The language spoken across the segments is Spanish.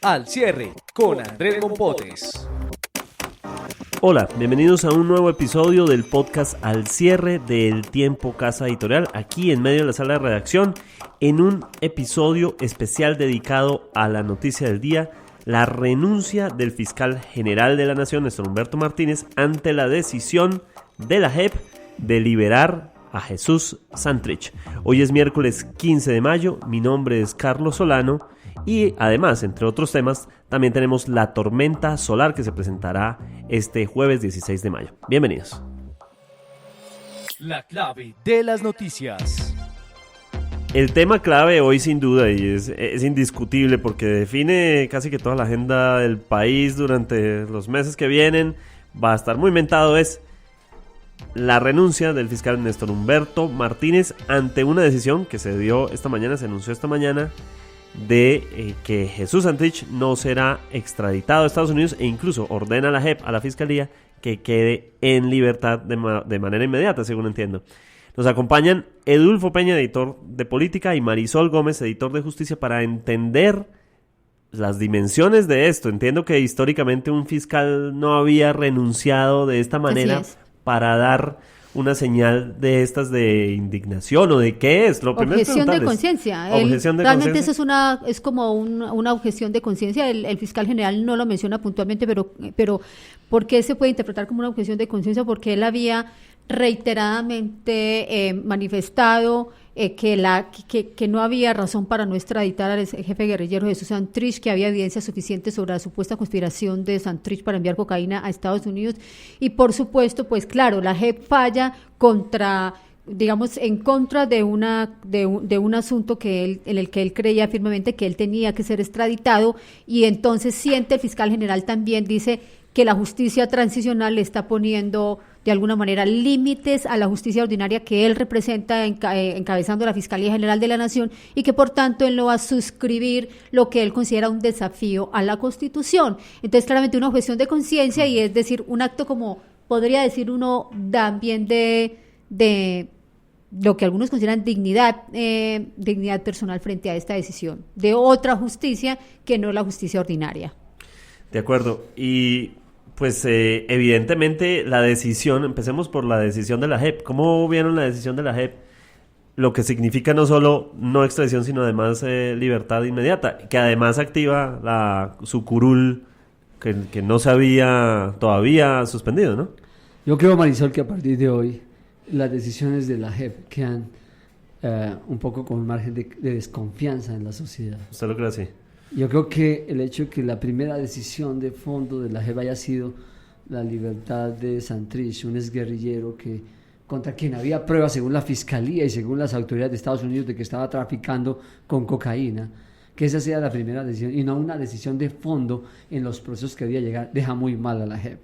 Al cierre con Andrés Mompotes. Hola, bienvenidos a un nuevo episodio del podcast Al cierre del Tiempo Casa Editorial, aquí en medio de la sala de redacción, en un episodio especial dedicado a la noticia del día, la renuncia del fiscal general de la Nación, Néstor Humberto Martínez, ante la decisión de la JEP de liberar a Jesús Santrich. Hoy es miércoles 15 de mayo, mi nombre es Carlos Solano y además, entre otros temas, también tenemos la tormenta solar que se presentará este jueves 16 de mayo. Bienvenidos. La clave de las noticias. El tema clave hoy sin duda y es indiscutible porque define casi que toda la agenda del país durante los meses que vienen. Va a estar muy mentado, es la renuncia del fiscal Néstor Humberto Martínez ante una decisión que se anunció esta mañana de que Jesús Santrich no será extraditado a Estados Unidos e incluso ordena a la JEP, a la Fiscalía, que quede en libertad de manera inmediata, según entiendo. Nos acompañan Edulfo Peña, editor de Política, y Marisol Gómez, editor de Justicia, para entender las dimensiones de esto. Entiendo que históricamente un fiscal no había renunciado de esta manera para dar una señal de estas de indignación o de qué es. Lo primero objeción de conciencia. Realmente eso es como una objeción de conciencia. El fiscal general no lo menciona puntualmente, pero ¿por qué se puede interpretar como una objeción de conciencia? Porque él había reiteradamente manifestado que no había razón para no extraditar al jefe guerrillero Jesús Santrich, que había evidencia suficiente sobre la supuesta conspiración de Santrich para enviar cocaína a Estados Unidos, y por supuesto, pues claro, la JEP falla en contra de un asunto en el que él creía firmemente que él tenía que ser extraditado, y entonces siente el fiscal general también, dice que la justicia transicional le está poniendo de alguna manera límites a la justicia ordinaria que él representa encabezando la Fiscalía General de la Nación, y que por tanto él no va a suscribir lo que él considera un desafío a la Constitución. Entonces claramente una objeción de conciencia, y es decir, un acto como podría decir uno también de lo que algunos consideran dignidad personal frente a esta decisión de otra justicia que no la justicia ordinaria. De acuerdo, y pues evidentemente empecemos por la decisión de la JEP. ¿Cómo vieron la decisión de la JEP? Lo que significa no solo no extradición, sino además libertad inmediata, que además activa su curul que no se había todavía suspendido, ¿no? Yo creo, Marisol, que a partir de hoy las decisiones de la JEP quedan un poco con un margen de desconfianza en la sociedad. ¿Usted lo cree así? Yo creo que el hecho de que la primera decisión de fondo de la JEP haya sido la libertad de Santrich, un exguerrillero contra quien había pruebas según la Fiscalía y según las autoridades de Estados Unidos de que estaba traficando con cocaína, que esa sea la primera decisión y no una decisión de fondo en los procesos que debía llegar, deja muy mal a la JEP.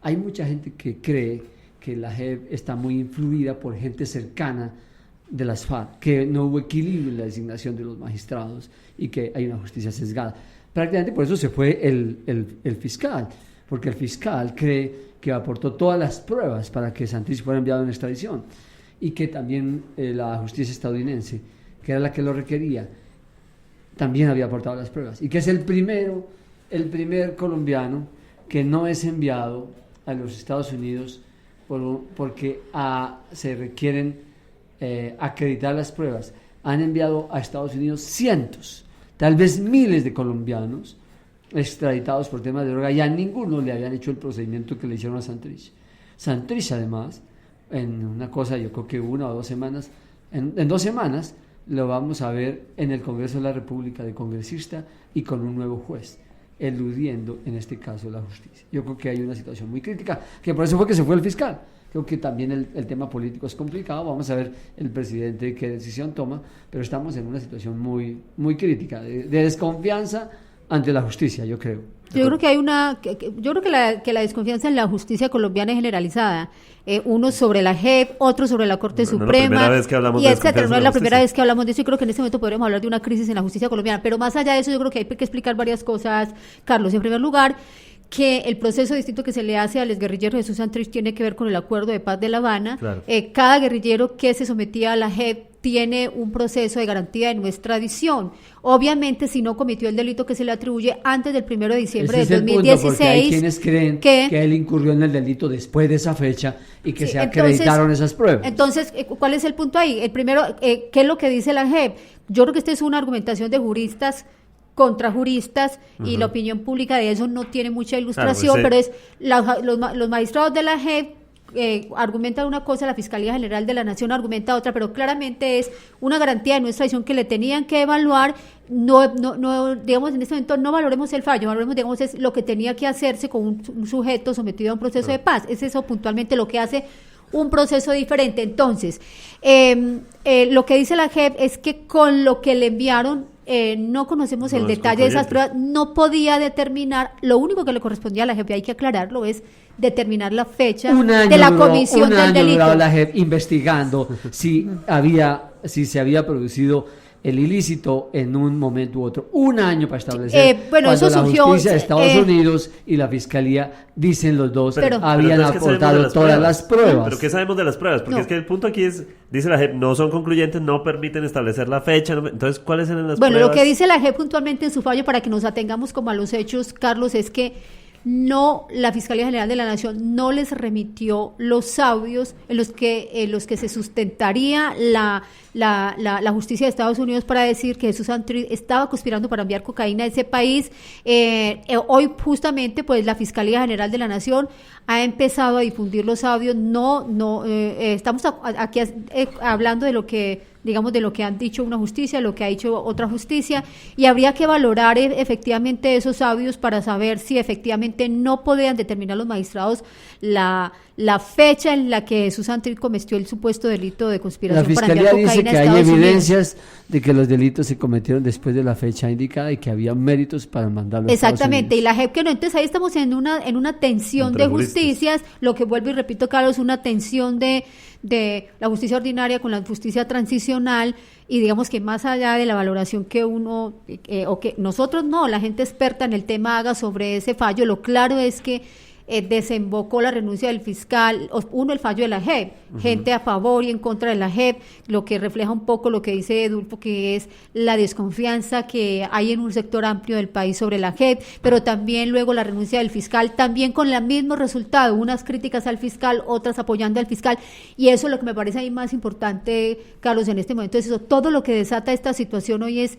Hay mucha gente que cree que la JEP está muy influida por gente cercana de las FARC, que no hubo equilibrio en la designación de los magistrados y que hay una justicia sesgada. Prácticamente por eso se fue el fiscal, porque el fiscal cree que aportó todas las pruebas para que Santrich fuera enviado en extradición, y que también la justicia estadounidense, que era la que lo requería, también había aportado las pruebas, y que es el primer colombiano que no es enviado a los Estados Unidos porque se requieren acreditar las pruebas. Han enviado a Estados Unidos cientos, tal vez miles de colombianos extraditados por temas de droga, y a ninguno le habían hecho el procedimiento que le hicieron a Santrich. Santrich, además, en una cosa, yo creo que 1 o 2 semanas, en 2 semanas lo vamos a ver en el Congreso de la República de congresista y con un nuevo juez, eludiendo en este caso la justicia. Yo creo que hay una situación muy crítica, que por eso fue que se fue el fiscal. Creo que también el tema político es complicado. Vamos a ver el presidente qué decisión toma, pero estamos en una situación muy, muy crítica, de desconfianza ante la justicia, yo creo. Yo creo que la desconfianza en la justicia colombiana es generalizada. Uno sobre la JEP, otro sobre la Corte Suprema, y etcétera. No es la primera vez que hablamos de eso, y creo que en este momento podríamos hablar de una crisis en la justicia colombiana. Pero más allá de eso, yo creo que hay que explicar varias cosas, Carlos. En primer lugar, que el proceso distinto que se le hace al exguerrillero Jesús Santrich tiene que ver con el acuerdo de paz de La Habana. Claro. Cada guerrillero que se sometía a la JEP tiene un proceso de garantía de no extradición. Obviamente, si no cometió el delito que se le atribuye antes del 1 de diciembre Ese del es el punto, 2016. porque hay quienes creen que él incurrió en el delito después de esa fecha y que Sí, se acreditaron entonces, esas pruebas. Entonces, ¿cuál es el punto ahí? El primero, ¿qué es lo que dice la JEP? Yo creo que esta es una argumentación de juristas contra juristas y la opinión pública de eso no tiene mucha ilustración, Claro, pues, pero es los magistrados de la JEP argumentan una cosa, la Fiscalía General de la Nación argumenta otra, pero claramente es una garantía de no extradición que le tenían que evaluar. No, digamos, en este momento no valoremos el fallo, valoremos, digamos, es lo que tenía que hacerse con un sujeto sometido a un proceso de paz. Es eso puntualmente lo que hace un proceso diferente. Entonces, lo que dice la JEP es que con lo que le enviaron, no conocemos el detalle de esas pruebas, no podía determinar, lo único que le correspondía a la JEP, hay que aclararlo, es determinar la fecha de la comisión del delito. Duró la JEP investigando si se había producido el ilícito en un momento u otro. Un año para establecer bueno, cuando eso la surgió, justicia de Estados Unidos y la Fiscalía, dicen los dos, Pero habían entonces, ¿qué sabemos aportado de las todas las pruebas. Pero ¿qué sabemos de las pruebas? Porque No. es que el punto aquí es, dice la JEP, no son concluyentes, no permiten establecer la fecha. Entonces, ¿cuáles eran las Bueno, pruebas? lo que dice la JEP puntualmente en su fallo, para que nos atengamos como a los hechos, Carlos, es que la Fiscalía General de la Nación no les remitió los audios en los que se sustentaría la justicia de Estados Unidos para decir que Jesús Santrich estaba conspirando para enviar cocaína a ese país. Hoy justamente pues la Fiscalía General de la Nación ha empezado a difundir los audios. Estamos aquí hablando de lo que, digamos, de lo que han dicho una justicia, lo que ha dicho otra justicia, y habría que valorar efectivamente esos audios para saber si efectivamente no podían determinar los magistrados la fecha en la que Jesús Santrich cometió el supuesto delito de conspiración para enviar Fiscalía dice cocaína que a hay Estados Unidos. evidencias de que los delitos se cometieron después de la fecha indicada y que había méritos para mandarlo a Exactamente, y Estados la JEP que no, entonces ahí estamos en una tensión Entre de juristas. justicias, lo que vuelvo y repito, Carlos, una tensión de la justicia ordinaria con la justicia transicional, y digamos que más allá de la valoración que uno, o que nosotros no, la gente experta en el tema haga sobre ese fallo, lo claro es que desembocó la renuncia del fiscal, el fallo de la JEP, gente a favor y en contra de la JEP, lo que refleja un poco lo que dice Edulfo, que es la desconfianza que hay en un sector amplio del país sobre la JEP, pero también luego la renuncia del fiscal, también con el mismo resultado, unas críticas al fiscal, otras apoyando al fiscal, y eso es lo que me parece ahí más importante, Carlos, en este momento, es eso, todo lo que desata esta situación hoy es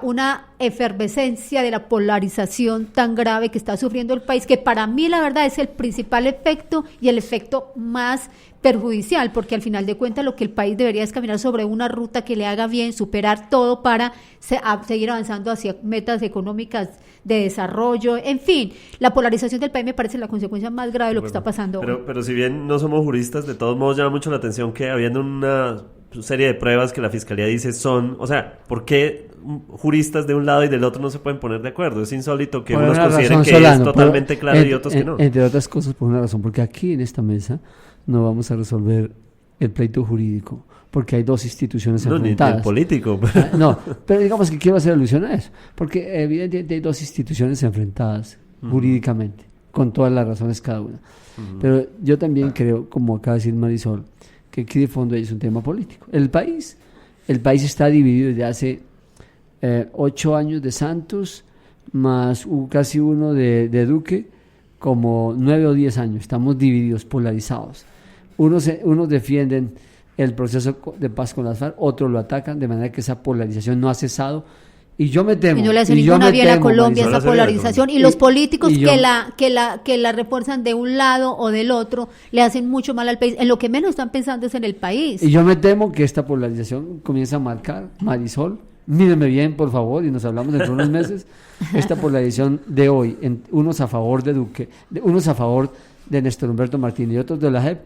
una efervescencia de la polarización tan grave que está sufriendo el país, que para mí la verdad es el principal efecto y el efecto más perjudicial, porque al final de cuentas lo que el país debería es caminar sobre una ruta que le haga bien, superar todo para seguir avanzando hacia metas económicas de desarrollo, en fin, la polarización del país me parece la consecuencia más grave de lo que está pasando hoy. Pero si bien no somos juristas, de todos modos llama mucho la atención que habiendo una serie de pruebas que la Fiscalía dice ¿por qué juristas de un lado y del otro no se pueden poner de acuerdo? Es insólito que Por unos una consideren razón, que Solano, es totalmente claro y otros que no. Entre otras cosas, por una razón, porque aquí en esta mesa no vamos a resolver el pleito jurídico, porque hay dos instituciones No, ni enfrentadas. el político. No, pero digamos que quiero hacer alusión a eso, porque evidentemente hay dos instituciones enfrentadas jurídicamente, con todas las razones cada una. Pero yo también creo, como acaba de decir Marisol, que aquí de fondo es un tema político. El país está dividido desde hace 8 años de Santos, más casi uno de Duque, como 9 o 10 años. Estamos divididos, polarizados. Unos defienden el proceso de paz con las FARC, otros lo atacan, de manera que esa polarización no ha cesado. Y yo me temo. Y no le hace y yo ninguna me bien a temo, Colombia Marisol, esa polarización, y los políticos y yo- que la refuerzan de un lado o del otro le hacen mucho mal al país. En lo que menos están pensando es en el país. Y yo me temo que esta polarización comienza a marcar, Marisol, míreme bien, por favor, y nos hablamos dentro de unos meses, esta polarización de hoy, unos a favor de Duque, unos a favor de Néstor Humberto Martínez y otros de la JEP,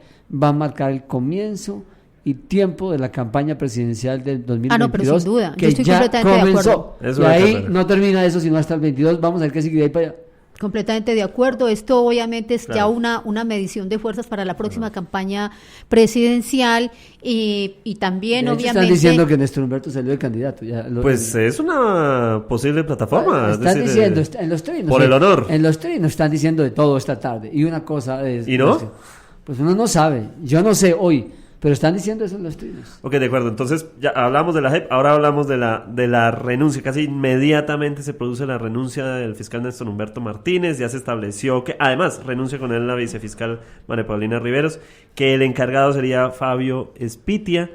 va a marcar el comienzo y tiempo de la campaña presidencial del 2022. no, pero sin duda, yo que estoy ya completamente de comenzó. acuerdo. Es Y una ahí carrera. no termina eso sino hasta el 22, vamos a ver qué sigue de ahí para allá. Completamente de acuerdo. Esto obviamente es ya Claro. una medición de fuerzas para la próxima campaña presidencial y también De hecho, obviamente... están diciendo que Néstor Humberto salió de candidato. Pues es una posible plataforma. es Están decir, diciendo, en los trinos. por el honor. En los trinos están diciendo de todo esta tarde. Y una cosa es... ¿Y no? Pues uno no sabe. Yo no sé hoy. Pero están diciendo eso en los trinos. Ok, de acuerdo. Entonces, ya hablamos de la JEP, ahora hablamos de la renuncia. Casi inmediatamente se produce la renuncia del fiscal Néstor Humberto Martínez. Ya se estableció que, además, renuncia con él la vicefiscal María Paulina Riveros, que el encargado sería Fabio Espitia.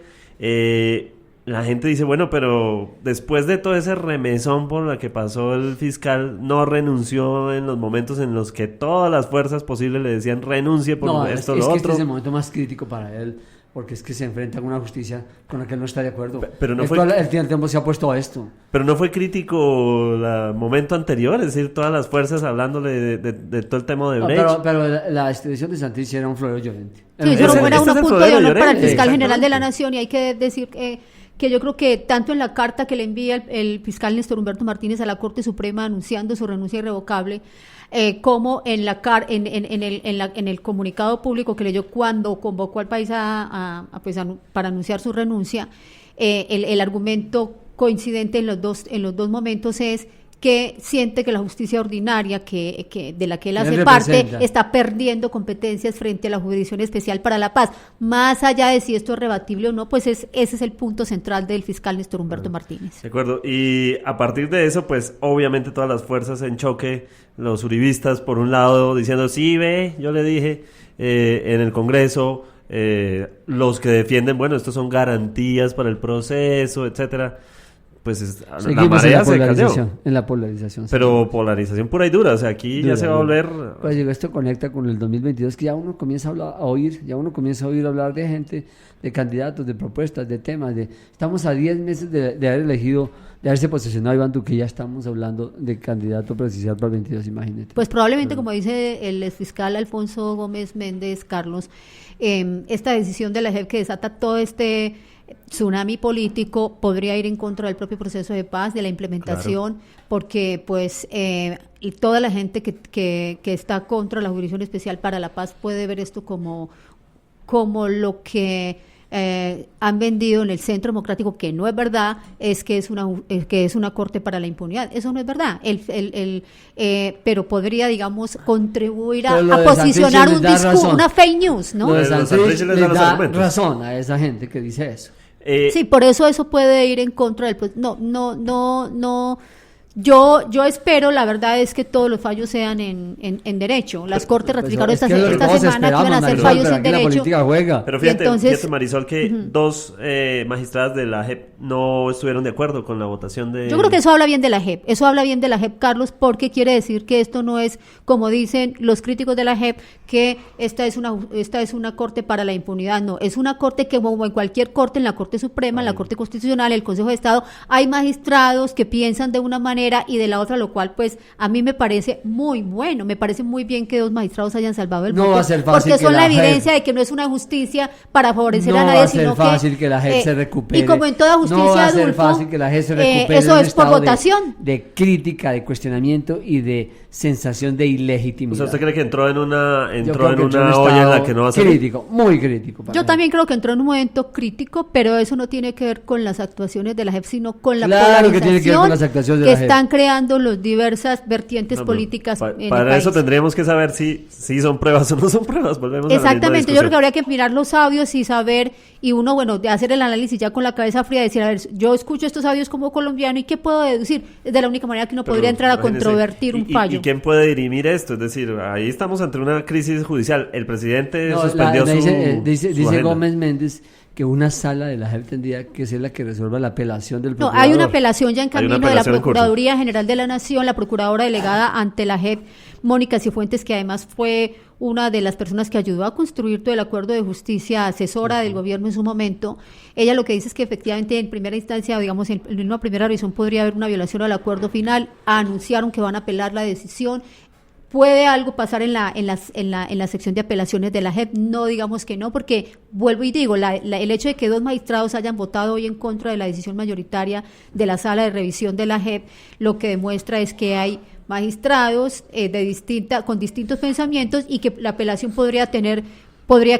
La gente dice, bueno, pero después de todo ese remesón por la que pasó el fiscal, no renunció en los momentos en los que todas las fuerzas posibles le decían renuncie por esto o lo es que otro. este es el momento más crítico para él, porque es que se enfrenta con una justicia con la que él no está de acuerdo. Pero no el tiempo se ha puesto a esto. Pero no fue crítico el momento anterior, es decir, todas las fuerzas hablándole de todo el tema de Brecht. Pero la extradición de Santrich era un florero llorente. Sí, eso no era un punto de honor para el fiscal general de la Exactamente. Nación, y hay que decir que yo creo que tanto en la carta que le envía el fiscal Néstor Humberto Martínez a la Corte Suprema anunciando su renuncia irrevocable, como en el comunicado público que leyó cuando convocó al país para anunciar su renuncia, el argumento coincidente en los dos momentos es que siente que la justicia ordinaria de la que él hace parte está perdiendo competencias frente a la Jurisdicción Especial para la Paz. Más allá de si esto es rebatible o no, pues ese es el punto central del fiscal Néstor Humberto Martínez. De acuerdo, y a partir de eso, pues obviamente todas las fuerzas en choque, los uribistas por un lado diciendo, sí, ve, yo le dije en el Congreso, los que defienden, bueno, estos son garantías para el proceso, etcétera. Pues la marea se caldeó. En la polarización. Pero polarización pura y dura, o sea, aquí ya se va a volver... Pues digo, esto conecta con el 2022, que ya uno comienza a oír hablar de gente, de candidatos, de propuestas, de temas, estamos a 10 meses de haber elegido, de haberse posesionado Iván Duque, ya estamos hablando de candidato presidencial para el 22, imagínate. Pues probablemente, como dice el exfiscal Alfonso Gómez Méndez, Carlos, esta decisión de la JEP que desata todo este tsunami político podría ir en contra del propio proceso de paz, de la implementación, claro, porque pues y toda la gente que está contra la Jurisdicción Especial para la Paz puede ver esto como lo que han vendido en el Centro Democrático, que no es verdad, es que es una corte para la impunidad. Eso no es verdad. Pero podría, digamos, contribuir a posicionar un discurso, una fake news, ¿no? Lo de Santrich les da razón a esa gente que dice eso. Sí, por eso puede ir en contra del... No. Yo espero, la verdad es que todos los fallos sean en derecho. Las Cortes ratificaron esta semana que iban a hacer fallos en derecho. Pero fíjate, Marisol, que dos magistradas de la JEP no estuvieron de acuerdo con la votación de... Yo creo que eso habla bien de la JEP. Eso habla bien de la JEP, Carlos, porque quiere decir que esto no es, como dicen los críticos de la JEP, que esta es una corte para la impunidad. No, es una corte que, como en cualquier corte, en la Corte Suprema, en la Corte Constitucional, el Consejo de Estado, hay magistrados que piensan de una manera y de la otra, lo cual pues a mí me parece muy bueno, me parece muy bien que dos magistrados hayan salvado el voto, va a ser fácil, porque son la evidencia de que no es una justicia para favorecer a nadie, sino que... No va a ser fácil que la JEP se recupere. Y como en toda justicia no va a ser adulto, fácil que la JEP se recupere eso es por votación. De crítica, de cuestionamiento y de sensación de ilegitimidad. O sea, ¿usted cree que entró en una olla en la que no va a ser? Crítico, muy crítico. Yo también creo que entró en un momento crítico, pero eso no tiene que ver con las actuaciones de la JEP, sino con la polarización que tiene que ver con las actuaciones de la JEP. Están creando los diversas vertientes políticas en el para país. Eso tendríamos que saber si son pruebas o no son pruebas. Volvemos Exactamente, yo creo que habría que mirar los audios y saber, y uno, bueno, de hacer el análisis ya con la cabeza fría, decir, a ver, yo escucho estos audios como colombiano y ¿qué puedo deducir? Es de la única manera que uno podría entrar a controvertir un fallo. ¿Y quién puede dirimir esto? Es decir, ahí estamos ante una crisis judicial. El presidente suspendió dice Gómez Méndez que una sala de la JEP tendría que ser la que resuelva la apelación del procurador. No, hay una apelación ya en camino de la Procuraduría General de la Nación, la procuradora delegada ante la JEP, Mónica Cifuentes, que además fue una de las personas que ayudó a construir todo el acuerdo de justicia, asesora del gobierno en su momento. Ella lo que dice es que efectivamente en primera instancia, digamos, en una primera revisión podría haber una violación al acuerdo final. Anunciaron que van a apelar la decisión. ¿Puede algo pasar en la sección de apelaciones de la JEP? No, digamos que no, porque vuelvo y digo, el hecho de que dos magistrados hayan votado hoy en contra de la decisión mayoritaria de la sala de revisión de la JEP, lo que demuestra es que hay magistrados con distintos pensamientos y que la apelación podría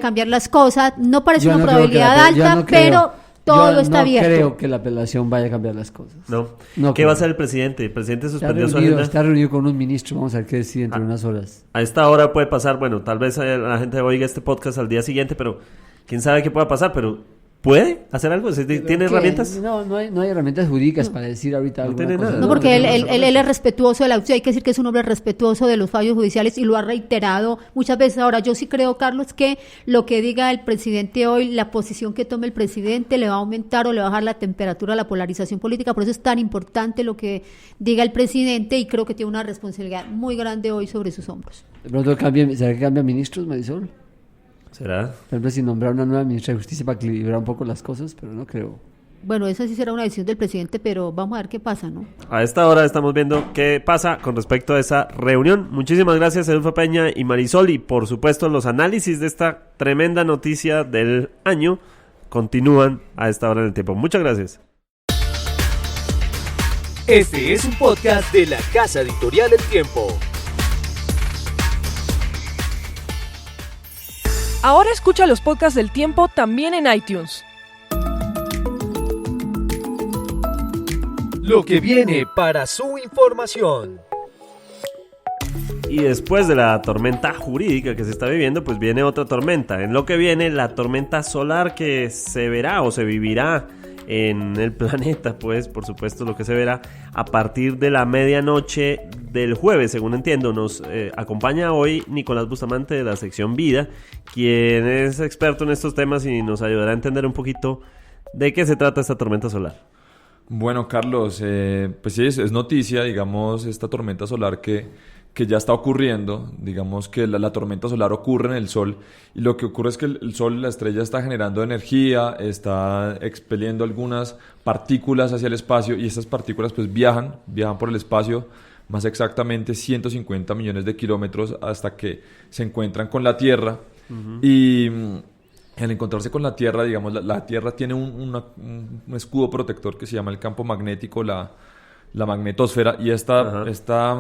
cambiar las cosas. No parece una probabilidad alta, pero... Todo está abierto. No creo que la apelación vaya a cambiar las cosas. No. ¿Qué va a hacer el presidente? El presidente suspendió su agenda. Está reunido con unos ministros. Vamos a ver qué decide entre unas horas. A esta hora puede pasar, bueno, tal vez la gente oiga este podcast al día siguiente, pero quién sabe qué pueda pasar, pero ¿puede hacer algo? ¿Tiene herramientas? No hay herramientas jurídicas para decir ahorita No alguna tiene cosa. nada. No, porque él es respetuoso de la hay que decir que es un hombre respetuoso de los fallos judiciales y lo ha reiterado muchas veces. Ahora, yo sí creo, Carlos, que lo que diga el presidente hoy, la posición que tome el presidente, le va a aumentar o le va a bajar la temperatura a la polarización política. Por eso es tan importante lo que diga el presidente y creo que tiene una responsabilidad muy grande hoy sobre sus hombros. De pronto ¿será que cambia ministros, Marisol? ¿Será? Por ejemplo, si nombrar una nueva ministra de Justicia para equilibrar un poco las cosas, pero no creo. Bueno, esa sí será una decisión del presidente, pero vamos a ver qué pasa, ¿no? A esta hora estamos viendo qué pasa con respecto a esa reunión. Muchísimas gracias, Edulfo Peña y Marisol, y por supuesto los análisis de esta tremenda noticia del año continúan a esta hora en el tiempo. Muchas gracias. Este es un podcast de la Casa Editorial El Tiempo. Ahora escucha los podcasts del Tiempo también en iTunes. Lo que viene para su información. Y después de la tormenta jurídica que se está viviendo, pues viene otra tormenta. En lo que viene, la tormenta solar que se verá o se vivirá en el planeta, pues por supuesto lo que se verá a partir de la medianoche del jueves, según entiendo. Nos acompaña hoy Nicolás Bustamante de la sección Vida, quien es experto en estos temas y nos ayudará a entender un poquito de qué se trata esta tormenta solar. Bueno, Carlos, pues sí, es noticia, digamos, esta tormenta solar que ya está ocurriendo. Digamos que la tormenta solar ocurre en el Sol, y lo que ocurre es que el Sol, la estrella, está generando energía, está expeliendo algunas partículas hacia el espacio, y estas partículas pues viajan por el espacio, más exactamente 150 millones de kilómetros, hasta que se encuentran con la Tierra. Y al encontrarse con la Tierra, digamos, la Tierra tiene un escudo protector que se llama el campo magnético, la magnetosfera, y esta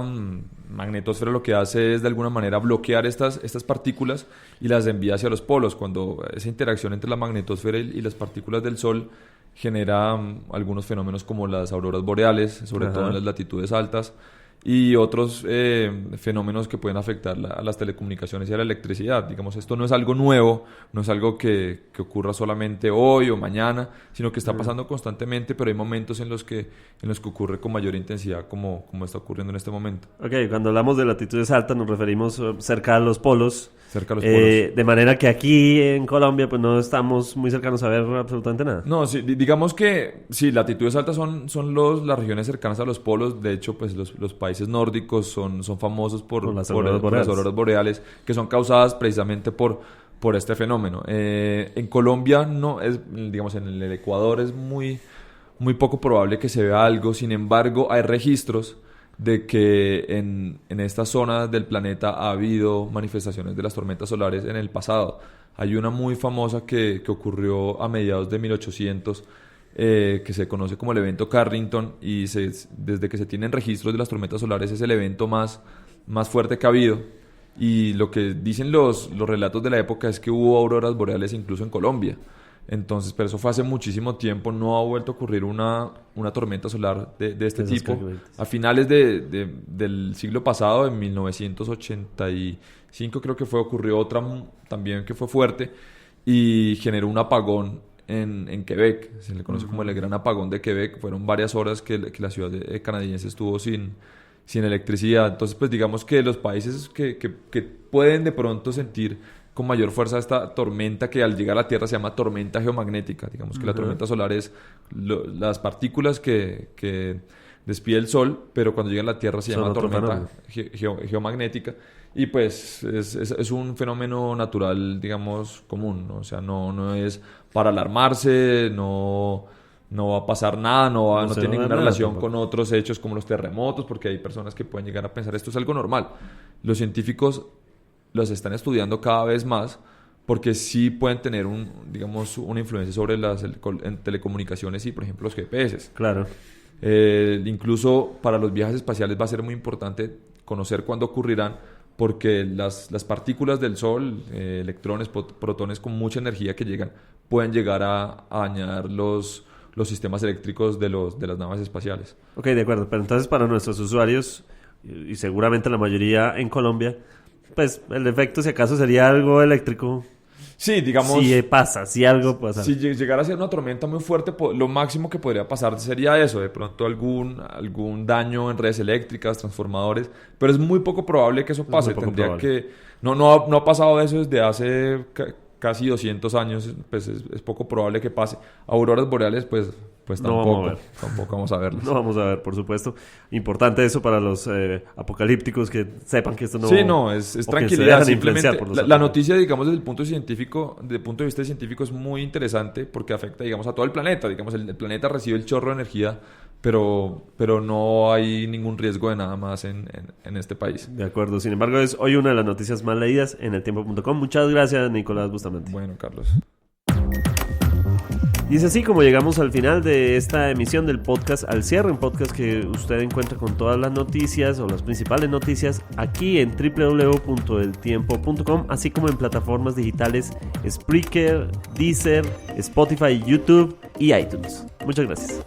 magnetosfera lo que hace es de alguna manera bloquear estas partículas y las envía hacia los polos. Cuando esa interacción entre la magnetosfera y las partículas del Sol genera algunos fenómenos como las auroras boreales, sobre todo en las latitudes altas, y otros fenómenos que pueden afectar a las telecomunicaciones y a la electricidad. Digamos, esto no es algo nuevo, no es algo que ocurra solamente hoy o mañana, sino que está pasando constantemente, pero hay momentos en los que ocurre con mayor intensidad, como está ocurriendo en este momento. Ok, cuando hablamos de latitudes altas nos referimos cerca de los polos. Cerca de los polos. De manera que aquí en Colombia pues no estamos muy cercanos a ver absolutamente nada. No, sí, digamos que sí, latitudes altas son las regiones cercanas a los polos. De hecho, pues los países nórdicos son famosos por las auroras boreales, que son causadas precisamente por este fenómeno. En Colombia no es, digamos, en el Ecuador es muy poco probable que se vea algo. Sin embargo, hay registros de que en estas zonas del planeta ha habido manifestaciones de las tormentas solares en el pasado. Hay una muy famosa que ocurrió a mediados de 1800, que se conoce como el evento Carrington, y desde que se tienen registros de las tormentas solares es el evento más fuerte que ha habido. Y lo que dicen los relatos de la época es que hubo auroras boreales incluso en Colombia. Entonces, pero eso fue hace muchísimo tiempo, no ha vuelto a ocurrir una tormenta solar de este tipo. A finales del siglo pasado, en 1985 creo que ocurrió otra también que fue fuerte y generó un apagón en Quebec. Se le conoce como el Gran Apagón de Quebec. Fueron varias horas que la ciudad canadiense estuvo sin electricidad. Entonces, pues digamos que los países que pueden de pronto sentir con mayor fuerza esta tormenta, que al llegar a la Tierra se llama tormenta geomagnética. Digamos que la tormenta solar es las partículas que despide el Sol, pero cuando llega a la Tierra se llama tormenta geomagnética. Y pues es un fenómeno natural, digamos, común, ¿no? O sea, no es para alarmarse, no va a pasar nada, no tiene ninguna relación con otros hechos como los terremotos, porque hay personas que pueden llegar a pensar esto es algo normal. Los científicos los están estudiando cada vez más, porque sí pueden tener una influencia sobre en telecomunicaciones y, por ejemplo, los GPS. Claro. Incluso para los viajes espaciales va a ser muy importante conocer cuándo ocurrirán, porque las partículas del Sol, electrones, protones con mucha energía que llegan, pueden llegar a dañar los sistemas eléctricos de las naves espaciales. Ok, de acuerdo. Pero entonces para nuestros usuarios, y seguramente la mayoría en Colombia, pues el efecto si acaso sería algo eléctrico. Sí, digamos... Si pasa, si algo pasa. Si llegara a ser una tormenta muy fuerte, lo máximo que podría pasar sería eso, de pronto algún daño en redes eléctricas, transformadores, pero es muy poco probable que eso pase. No ha pasado eso desde hace casi 200 años, pues es poco probable que pase. Auroras boreales, pues tampoco vamos a verlas. No vamos a ver, por supuesto. Importante eso para los apocalípticos, que sepan que esto no... Sí, no, es tranquilidad. Simplemente la noticia, digamos, desde el punto de vista científico es muy interesante porque afecta, digamos, a todo el planeta. Digamos, el planeta recibe el chorro de energía, pero no hay ningún riesgo de nada más en este país. De acuerdo. Sin embargo, es hoy una de las noticias más leídas en eltiempo.com. Muchas gracias, Nicolás Bustamante. Bueno, Carlos. Y es así como llegamos al final de esta emisión del podcast Al Cierre, un podcast que usted encuentra con todas las noticias o las principales noticias aquí en www.eltiempo.com, así como en plataformas digitales Spreaker, Deezer, Spotify, YouTube y iTunes. Muchas gracias.